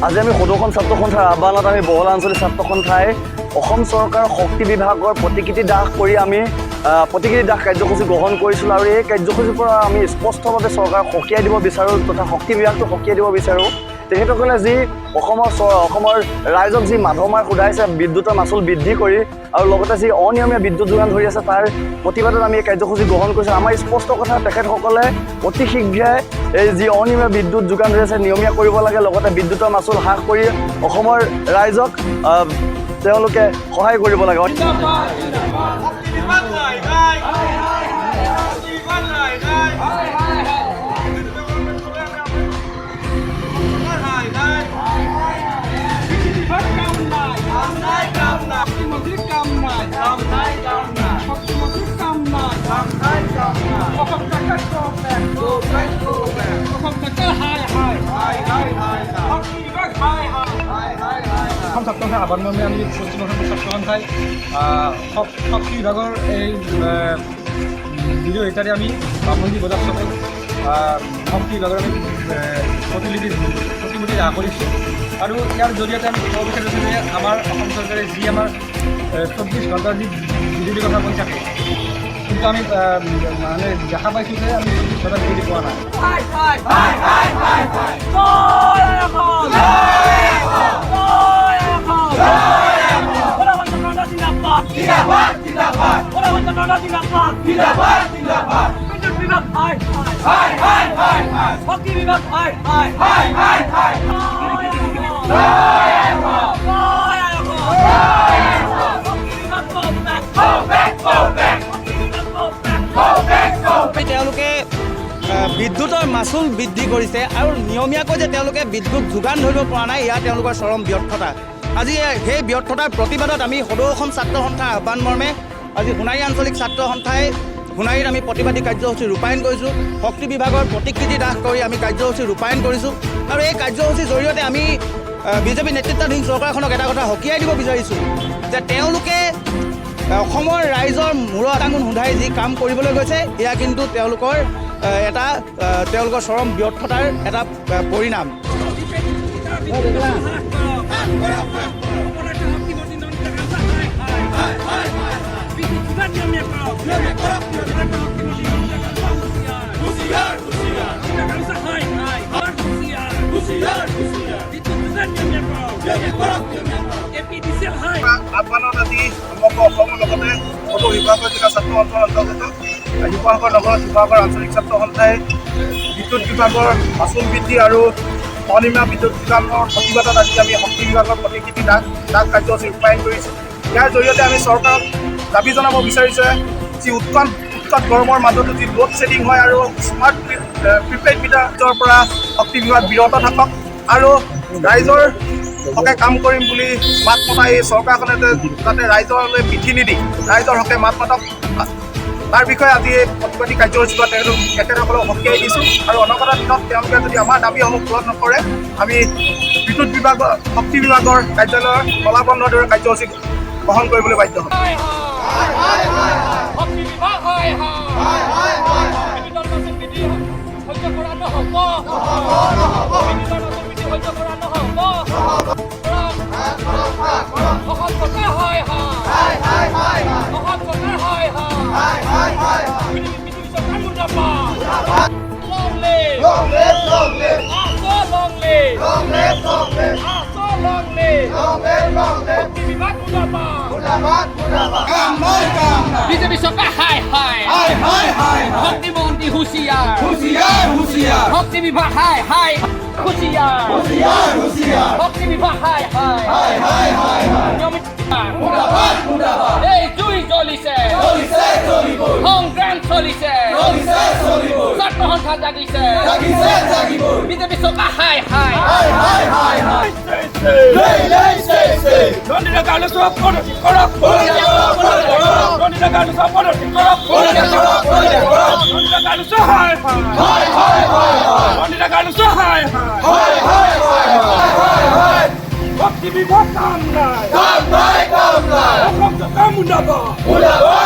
আজি আমি সদৌখন ছাত্ৰ সন্থাৰ আহ্বানত আমি বহল আঞ্চলিক ছাত্ৰ সন্থাই অসম চৰকাৰৰ শক্তি বিভাগৰ প্ৰতিকৃতি দাহ কৰি আমি প্ৰতিকৃতি দাহ কাৰ্যসূচী গ্ৰহণ কৰিছিলোঁ আৰু এই কাৰ্যসূচীৰ পৰা আমি স্পষ্টভাৱে চৰকাৰক সকীয়াই দিব বিচাৰোঁ তথা শক্তি বিভাগটো সকীয়াই দিব বিচাৰোঁ। তেখেতসকলে যি অসমৰ ৰাইজক যি মাধমাৰ সোধাইছে বিদ্যুতৰ মাচুল বৃদ্ধি কৰি আৰু লগতে যি অনিয়মীয়া বিদ্যুৎ যোগান ধৰি আছে তাৰ প্ৰতিবাদত আমি এই কাৰ্যসূচী গ্ৰহণ কৰিছোঁ। আমাৰ স্পষ্ট কথা তেখেতসকলে অতি শীঘ্ৰে এই যি অনিয়মীয়া বিদ্যুৎ যোগান ধৰি আছে নিয়মীয়া কৰিব লাগে, লগতে বিদ্যুতৰ মাচুল হ্ৰাস কৰি অসমৰ ৰাইজক তেওঁলোকে সহায় কৰিব লাগে। অসম ছাত্ৰ সন্থাৰ আহ্বান মৰ্মে আমি পশ্চিমবংগ ছাত্ৰ সন্থাই শক্তি বিভাগৰ এই ভিডিঅ' ইত্যাদি আমি বামুণী বজাৰ চকত শক্তি বিভাগৰ আমি প্ৰতিমূৰ্তি দাহ কৰিছোঁ আৰু ইয়াৰ জৰিয়তে আমি ক'ব বিচাৰিছোঁ যে আমাৰ অসম চৰকাৰে যি আমাৰ 24 ঘণ্টাৰ যি বিজুলী কথা কৈ থাকে কিন্তু আমি মানে দেখা পাইছোঁ যে আমি 24 ঘণ্টা বিজুলী পোৱা নাই। তেওঁলোকে বিদ্যুতৰ মাচুল বৃদ্ধি কৰিছে আৰু নিয়মীয়াকৈ যে তেওঁলোকে বিদ্যুৎ যোগান ধৰিব পৰা নাই, এয়া তেওঁলোকৰ চৰম ব্যৰ্থতা। আজি সেই ব্যৰ্থতাৰ প্ৰতিবাদত আমি সদৌ অসম ছাত্ৰ সন্থাৰ আহ্বান মৰ্মে আজি সোণাৰী আঞ্চলিক ছাত্ৰ সন্থাই সোণাৰীত আমি প্ৰতিবাদী কাৰ্যসূচী ৰূপায়ণ কৰিছোঁ। শক্তি বিভাগৰ প্ৰতিকৃতি দাহ কৰি আমি কাৰ্যসূচী ৰূপায়ণ কৰিছোঁ আৰু এই কাৰ্যসূচীৰ জৰিয়তে আমি বিজেপি নেতৃত্বাধীন চৰকাৰখনক এটা কথা সকীয়াই দিব বিচাৰিছোঁ যে তেওঁলোকে অসমৰ ৰাইজৰ মূৰত আঙুন সোধাই যি কাম কৰিবলৈ গৈছে এয়া কিন্তু তেওঁলোকৰ চৰম ব্যৰ্থতাৰ এটা পৰিণাম। আহ্বানত আজি সমগ্ৰ অসমৰ লগতে সদৌ শিৱসাগৰ জিলা ছাত্ৰ সন্থাৰ অন্তৰ্গত শিৱসাগৰ নগৰ শিৱসাগৰ আঞ্চলিক ছাত্ৰ সন্থাই বিদ্যুৎ বিভাগৰ মাচুল বৃদ্ধি আৰু অনিয়মীয়া বিদ্যুৎ যোগানৰ প্ৰতিবাদত আজি আমি শক্তি বিভাগৰ প্ৰতিকৃতি দাহ কাৰ্যসূচী ৰূপায়ণ কৰিছোঁ। ইয়াৰ জৰিয়তে আমি চৰকাৰক দাবী জনাব বিচাৰিছোঁ যি উৎকট গৰমৰ মাজতো যি লোড শ্বেডিং হয় আৰু স্মাৰ্ট প্ৰিপেইড মিটাৰৰ পৰা শক্তি বিভাগ বিৰত থাকক আৰু ৰাইজৰ হকে কাম কৰিম বুলি মাত মতা এই চৰকাৰখনে যাতে ৰাইজলৈ পিঠি নিদি ৰাইজৰ হকে মাত মাতক, তাৰ বিষয়ে আজি এই প্ৰতিবাদী কাৰ্যসূচীত তেখেতসকলক সকীয়াই দিছোঁ আৰু অনাগত দিনত তেওঁলোকে যদি আমাৰ দাবীসমূহ পূৰণ নকৰে আমি বিদ্যুৎ বিভাগৰ শক্তি বিভাগৰ কাৰ্যালয়ৰ তলা বন্ধৰ দৰে কাৰ্যসূচী গ্ৰহণ কৰিবলৈ বাধ্য হ'ম। বিজেপি চৰকাৰ হাই হাই শক্তি মন্ত্ৰী হুঁচিয়াৰ শক্তি বিভাগ হাই হাই হুঁচিয়াৰ শক্তি বিভাগ হাই হাই এই জুই জ্বলিছে সংগ্ৰাম চলিছে ছাত্ৰ সন্থা জাগিছে বিজেপি চৰকাৰ হাই হাই Hi, hi, hi. শক্তি বিভাগ কাম নাই অসম চৰকাৰ মুৰ্দাবাদ